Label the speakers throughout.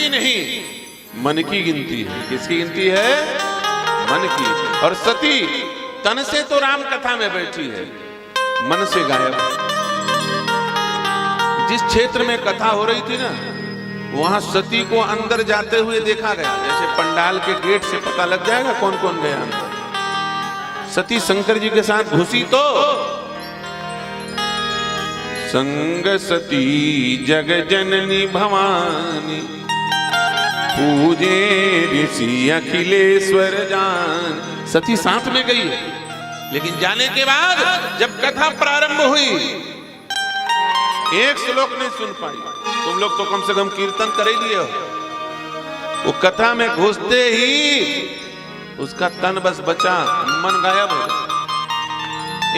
Speaker 1: की नहीं, मन की गिनती है। किसकी गिनती है? मन की। और सती तन से तो राम कथा में बैठी है, मन से गायब। जिस क्षेत्र में कथा हो रही थी ना, वहां सती को अंदर जाते हुए देखा गया। जैसे पंडाल के गेट से पता लग जाएगा कौन कौन गया अंदर। सती शंकर जी के साथ घुसी तो संग सती जग जननी भवानी, पूजे ऋषि अखिलेश्वर जान। सती साथ में गई है, लेकिन जाने के बाद जब कथा प्रारंभ हुई, एक श्लोक नहीं सुन पाई। तुम लोग तो कम से कम कीर्तन कर ही लिए हो। वो कथा में घुसते ही उसका तन बस बचा, मन गायब हो गया।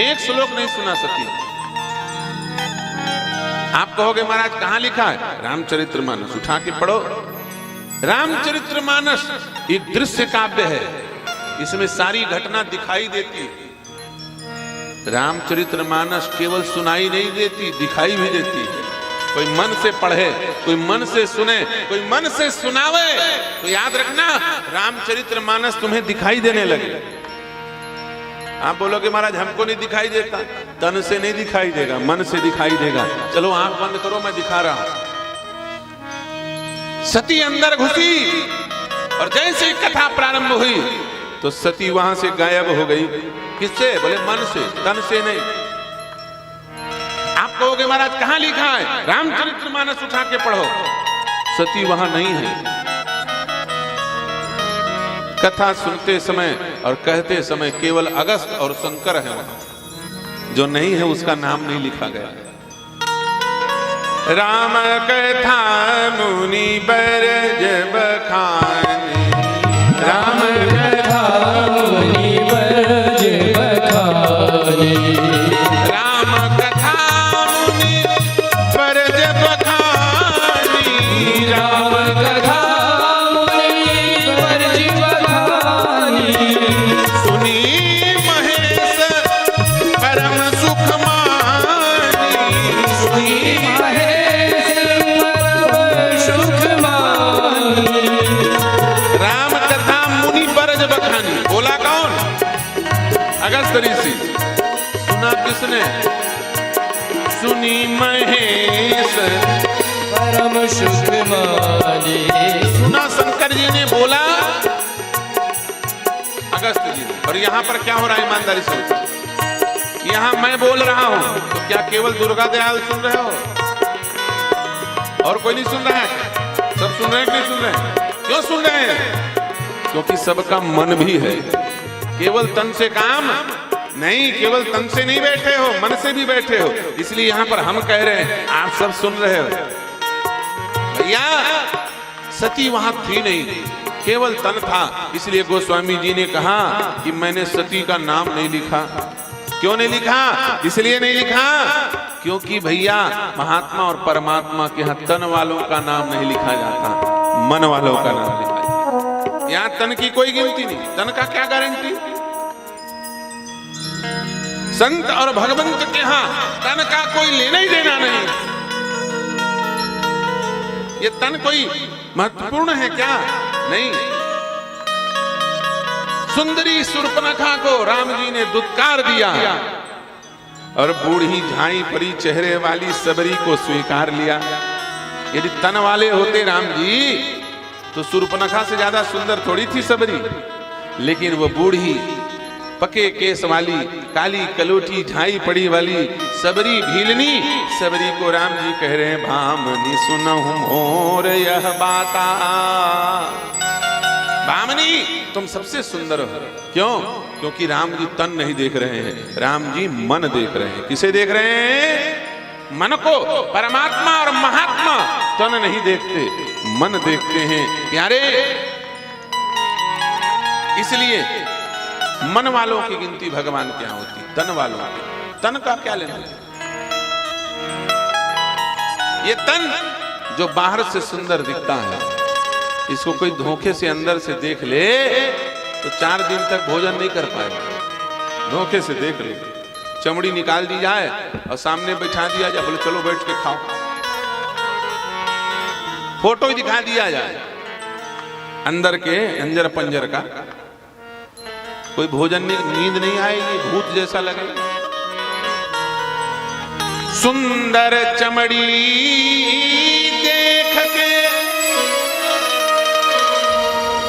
Speaker 1: एक श्लोक नहीं सुना सकी। आप कहोगे महाराज कहां लिखा है? रामचरितमानस उठा के पढ़ो। रामचरितमानस एक दृश्य काव्य है, इसमें सारी घटना दिखाई देती है। रामचरितमानस केवल सुनाई नहीं देती, दिखाई भी देती है। कोई मन से पढ़े, कोई मन से सुने, कोई मन से सुनावे, तो याद रखना रामचरितमानस तुम्हें दिखाई देने लगे। आप बोलोगे महाराज हमको नहीं दिखाई देता। तन से नहीं दिखाई देगा, मन से दिखाई देगा। चलो आंख बंद करो, मैं दिखा रहा हूं। सती अंदर घुसी और जैसे ही कथा प्रारंभ हुई तो सती वहां से गायब हो गई। किससे? बोले मन से, तन से नहीं। आप कहोगे महाराज कहां लिखा है? रामचरितमानस उठा के पढ़ो। सती वहां नहीं है। कथा सुनते समय और कहते समय केवल अगस्त और शंकर है वहां। जो नहीं है उसका नाम नहीं लिखा गया। राम कथा मुनि बरज बखानी, राम कथा मुनि बरज बखानी, राम कथा मुनि बरज बखानी, राम कथा मुनि बरज बखानी, सुनी महेश परम सुख मानी, सुनी अगस्त ऋषि। सुना किसने? सुनी महेश परम सुख मानी। सुना शंकर जी ने, बोला अगस्त जी ने। और यहाँ पर क्या हो रहा है? ईमानदारी से, यहाँ मैं बोल रहा हूं तो क्या केवल दुर्गा दयाल सुन रहे हो और कोई नहीं सुन रहा है? सब सुन रहे हैं कि नहीं सुन रहे हैं? क्यों सुन रहे हैं? क्योंकि सबका मन भी है। केवल तन से काम नहीं, केवल तन से नहीं बैठे हो, मन से भी बैठे हो। इसलिए यहां पर हम कह रहे हैं, आप सब सुन रहे हो। भैया सती वहां थी नहीं, केवल तन था। इसलिए गोस्वामी जी ने कहा कि मैंने सती का नाम नहीं लिखा। क्यों नहीं लिखा? इसलिए नहीं लिखा क्योंकि भैया महात्मा और परमात्मा के यहाँ तन वालों का नाम नहीं लिखा जाता, मन वालों का नाम लिखा जाता। यहाँ तन की कोई गिनती नहीं। तन का क्या गारंटी? संत और भगवंत के यहाँ तन का कोई लेना ही देना नहीं। ये तन कोई महत्वपूर्ण है क्या? नहीं। सुंदरी शूर्पणखा को राम जी ने दुत्कार दिया और बूढ़ी झाई परी चेहरे वाली सबरी को स्वीकार लिया। यदि तन वाले होते राम जी तो शूर्पणखा से ज्यादा सुंदर थोड़ी थी सबरी। लेकिन वो बूढ़ी पके केस वाली, काली कलोटी झाई पड़ी वाली सबरी भीलनी सबरी को राम जी कह रहे हैं, भामनी सुनहु मोर यह बाता। भामनी तुम सबसे सुंदर हो। क्यों? क्योंकि राम जी तन नहीं देख रहे हैं, राम जी मन देख रहे हैं। किसे देख रहे हैं? मन को। परमात्मा और महात्मा तन नहीं देखते, मन देखते हैं प्यारे। इसलिए मन वालों की गिनती भगवान क्या होती, तन वालों की। तन का क्या लेना? ये तन जो बाहर से सुंदर दिखता है, इसको कोई धोखे से अंदर से देख ले तो 4 दिन तक भोजन नहीं कर पाएगा। धोखे से देख ले, चमड़ी निकाल दी जाए और सामने बैठा दिया जाए, बोले चलो बैठ के खाओ। फोटो ही दिखा दिया जाए अंदर के अंजर पंजर का, कोई भोजन नींद नहीं आएगी, भूत जैसा लगेगा। सुंदर चमड़ी देख के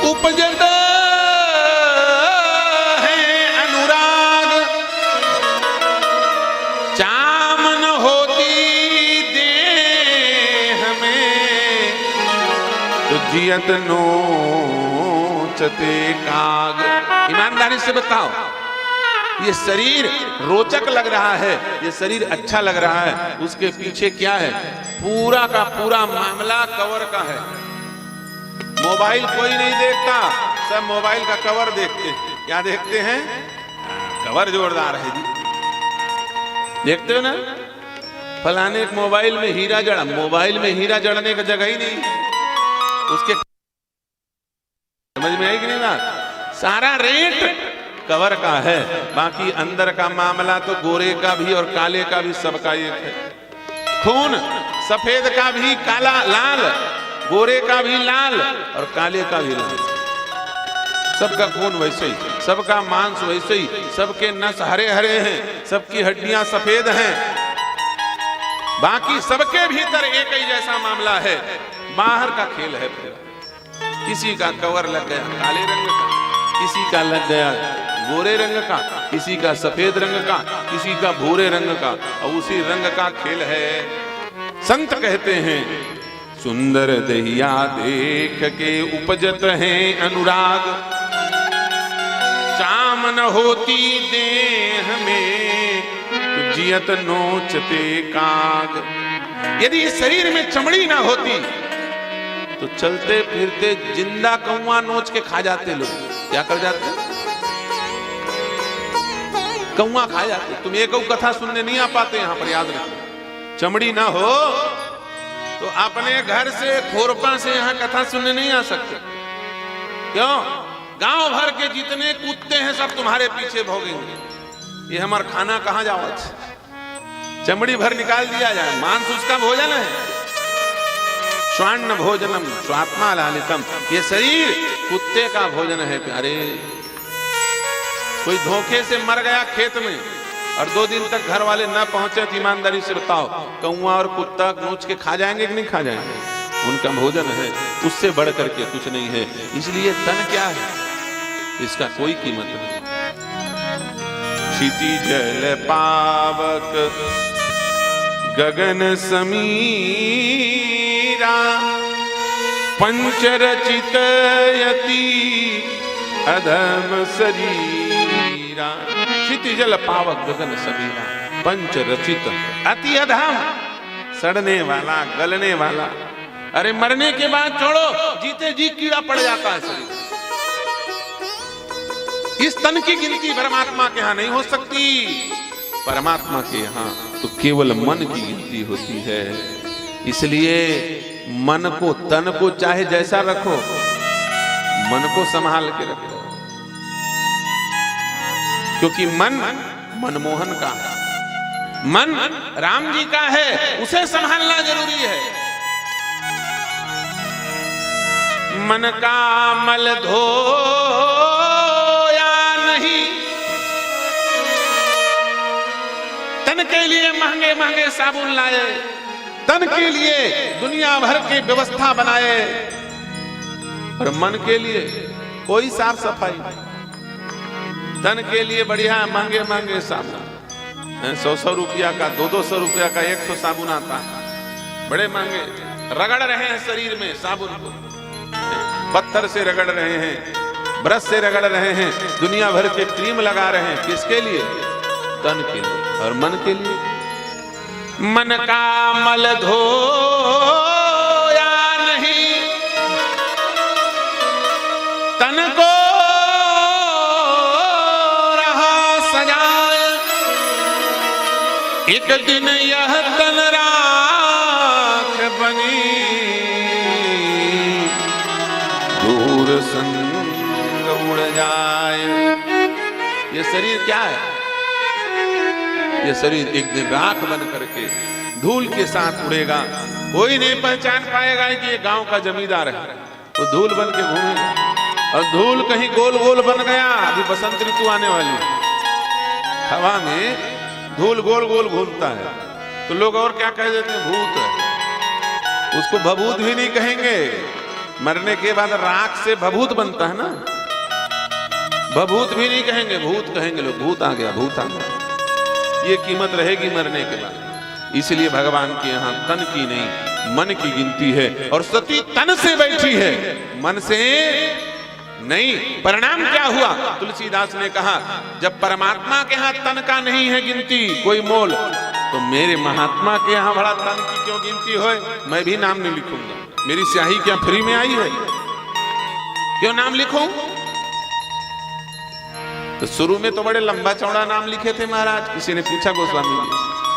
Speaker 1: उपजत है अनुराग, चामन होती देह में तो जियत नोचते काग। ईमानदारी से बताओ, ये शरीर रोचक लग रहा है, ये शरीर अच्छा लग रहा है, उसके पीछे क्या है? पूरा का पूरा मामला कवर का है। मोबाइल कोई नहीं देखता, सब मोबाइल का कवर देखते हैं। क्या देखते हैं? कवर जोरदार है जी, देखते हो ना? फलाने एक मोबाइल में हीरा जड़ा, मोबाइल में हीरा जड़ने का जगह ही नहीं, उसके समझ में आई कि नहीं बात? सारा रेट कवर का है, बाकी अंदर का मामला तो गोरे का भी और काले का भी सबका एक है। खून सफेद का भी काला लाल, गोरे का भी लाल और काले का भी लाल, सबका खून वैसे ही, सबका मांस वैसे ही, सबके नस हरे हरे हैं, सबकी हड्डियां सफेद हैं, बाकी सबके भीतर एक ही जैसा मामला है। बाहर का खेल है पूरा। किसी का कवर लग गया काले रंग का, किसी का लग गया गोरे रंग का, किसी का सफेद रंग का, किसी का भूरे रंग का, और उसी रंग का खेल है। संत कहते हैं सुंदर दहिया देख के उपजत है अनुराग, चामन होती देह में तो जियत नोचते काग। यदि इस शरीर में चमड़ी ना होती तो चलते फिरते जिंदा कौवा नोच के खा जाते लोग। क्या कर जाते? कौवा खा जाते। तुम एक कथा सुनने नहीं आ पाते यहां पर, याद रखो। चमड़ी ना हो तो अपने घर से खोरपा से यहां कथा सुनने नहीं आ सकते। क्यों? गांव भर के जितने कुत्ते हैं सब तुम्हारे पीछे भोगेंगे। ये हमारा खाना कहां जाओ, चमड़ी भर निकाल दिया जाए, मांस उसका भोजन है। स्वान्न भोजनम स्वात्मा लालितम, ये शरीर कुत्ते का भोजन है प्यारे। कोई धोखे से मर गया खेत में और 2 दिन तक घर वाले न पहुंचे तो ईमानदारी से बताओ, कौवा और कुत्ता नोच के खा जाएंगे कि नहीं खा जाएंगे? उनका भोजन है, उससे बढ़ करके कुछ नहीं है। इसलिए तन क्या है, इसका कोई कीमत नहीं। क्षिति जल पावक गगन समीरा, पंचरचित यति अधम शरीरा। क्षिति जल पावक गगन समीरा, पंचरचित अति अधम, सड़ने वाला गलने वाला। अरे मरने के बाद छोड़ो, जीते जी कीड़ा पड़ जाता है शरीर। इस तन की गिनती परमात्मा के यहां नहीं हो सकती। परमात्मा के यहां तो केवल मन की गिनती होती है। इसलिए मन को, तन को चाहे जैसा रखो, मन को संभाल के रखो, क्योंकि मन मनमोहन का है, मन राम जी का है, उसे संभालना जरूरी है। मन का मल धोया नहीं, तन के लिए महंगे महंगे साबुन लाए, तन के लिए दुनिया भर की व्यवस्था बनाए, और मन के लिए कोई साफ सफाई नहीं। तन के लिए बढ़िया महंगे महंगे साबुन, 100-100 रुपया का, 200-200 रुपया का एक तो साबुन आता है, बड़े महंगे। रगड़ रहे हैं शरीर में साबुन को, पत्थर से रगड़ रहे हैं, ब्रश से रगड़ रहे हैं, दुनिया भर के क्रीम लगा रहे हैं। किसके लिए? तन के लिए। और मन के लिए? मन का मल धोया नहीं, तन को रहा सजाए, एक दिन यह तन राख बनी, दूर संग उड़ जाए। ये शरीर क्या है? ये शरीर एक दिन राख बन करके धूल के साथ उड़ेगा, कोई नहीं पहचान पाएगा कि ये गांव का जमींदार है। वो धूल बन के घूमेगा, और धूल कहीं गोल गोल बन गया। अभी बसंत ऋतु आने वाली है, हवा में धूल गोल गोल घूमता है, तो लोग और क्या कह देते हैं, भूत है। उसको भभूत भी नहीं कहेंगे, मरने के बाद राख से भभूत बनता है ना, भभूत भी नहीं कहेंगे, भूत कहेंगे लोग। भूत आ गया, भूत आ गया, ये कीमत रहेगी मरने के बाद। इसलिए भगवान के यहाँ तन की नहीं मन की गिनती है, और सती तन से बैठी है, मन से नहीं। परिणाम क्या हुआ? तुलसीदास ने कहा, जब परमात्मा के यहाँ तन का नहीं है गिनती कोई मोल, तो मेरे महात्मा के यहाँ बड़ा तन की क्यों गिनती हो? मैं भी नाम नहीं लिखूंगा। मेरी स्याही क्या फ्री में आई है? क्यों नाम लिखूं? तो शुरू में तो बड़े लंबा चौड़ा नाम लिखे थे महाराज। किसी ने पूछा गोस्वामी जी,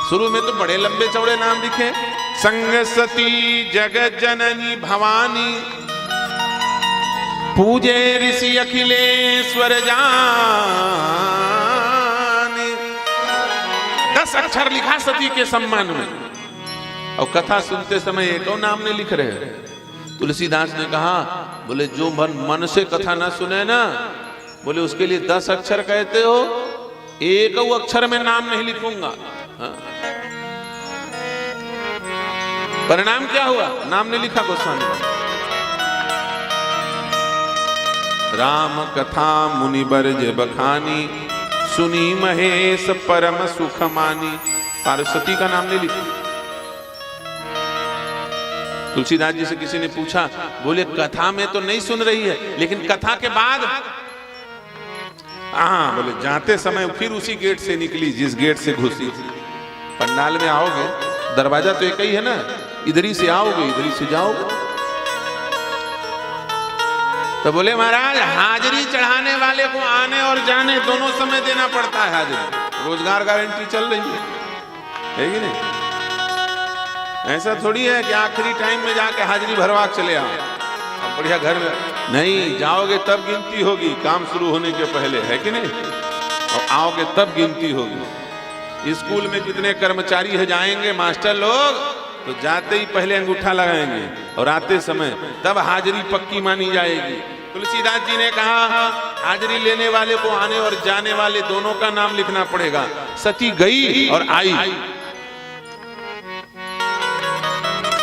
Speaker 1: शुरू में तो बड़े लंबे चौड़े नाम लिखे, संग सती जगत जननी भवानी, पूजे ऋषि अखिलेश्वर जानी। 10 अक्षर लिखा सती के सम्मान में, और कथा सुनते समय एक और नाम नहीं लिख रहे। तुलसीदास ने कहा, बोले जो मन से कथा ना सुने ना, बोले उसके लिए 10 अक्षर कहते हो, एक अक्षर में नाम नहीं लिखूंगा। हाँ। परिणाम क्या हुआ? नाम नहीं लिखा गोस्वामी। राम कथा मुनि बरज बखानी, सुनी महेश परम सुख मानी। पार्वती का नाम नहीं लिखा। तुलसीदास जी से किसी ने पूछा, बोले कथा में तो नहीं सुन रही है, लेकिन कथा के बाद? हाँ, बोले जाते समय फिर उसी गेट से निकली जिस गेट से घुसी थी। पंडाल में आओगे, दरवाजा तो एक ही है ना, इधर ही से आओगे, इधर ही से जाओगे। तो बोले महाराज, हाजिरी चढ़ाने वाले को आने और जाने दोनों समय देना पड़ता है हाजिरी। रोजगार गारंटी चल रही है कि नहीं? ऐसा थोड़ी है कि आखिरी टाइम में जाके हाजिरी भरवा चले आओ, अब बढ़िया घर में नहीं जाओगे तब गिनती होगी, काम शुरू होने के पहले, है कि नहीं? और आओगे तब गिनती होगी। स्कूल में कितने कर्मचारी है जाएंगे मास्टर लोग, तो जाते ही पहले अंगूठा लगाएंगे, और आते समय तब हाजिरी पक्की मानी जाएगी। तुलसीदास जी ने कहा, हाजिरी लेने वाले को आने और जाने वाले दोनों का नाम लिखना पड़ेगा। सती गई और आई,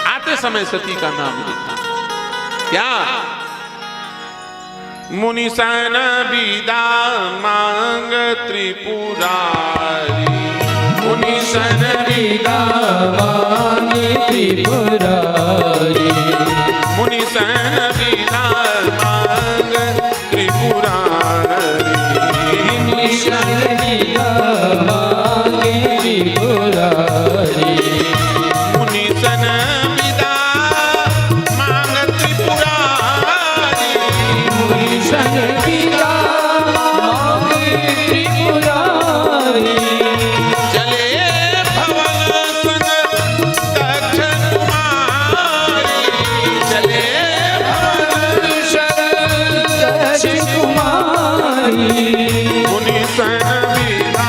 Speaker 1: आते समय सती का नाम लिखा। क्या? मुनि सन विदा मांग त्रिपुरारी,
Speaker 2: मुनि सन विदा मांग त्रिपुरारी,
Speaker 1: मुनि सन विदा मांग त्रिपुरारी,
Speaker 2: मुनि सन विदा मांग त्रिपुरारी,
Speaker 1: मुनि सन विदा मांग त्रिपुरारी,
Speaker 2: मुनि सन विदा मांग त्रिपुरारी।
Speaker 1: चले भवन संग दक्ष कुमारी, चले भवन
Speaker 2: संग दक्ष कुमारी,
Speaker 1: मुनि सन विदा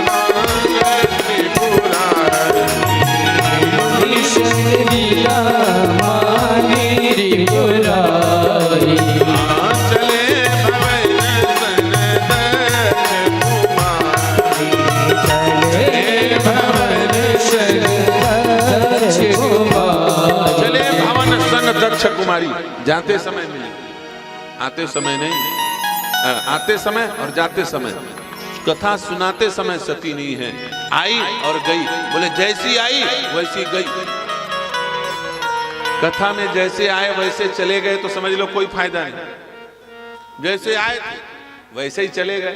Speaker 1: मांग त्रिपुरारी,
Speaker 2: मुनि सन विदा मांग त्रिपुरारी।
Speaker 1: चले भवन संग दक्ष कुमारी, चले भवन संग दक्ष कुमारी। जाते समय मिली, आते समय नहीं। आते समय और जाते समय, कथा सुनाते समय सती नहीं है, आई और गई। बोले जैसी आई वैसी गई। कथा में जैसे आए वैसे चले गए तो समझ लो कोई फायदा नहीं। जैसे आए वैसे ही चले गए।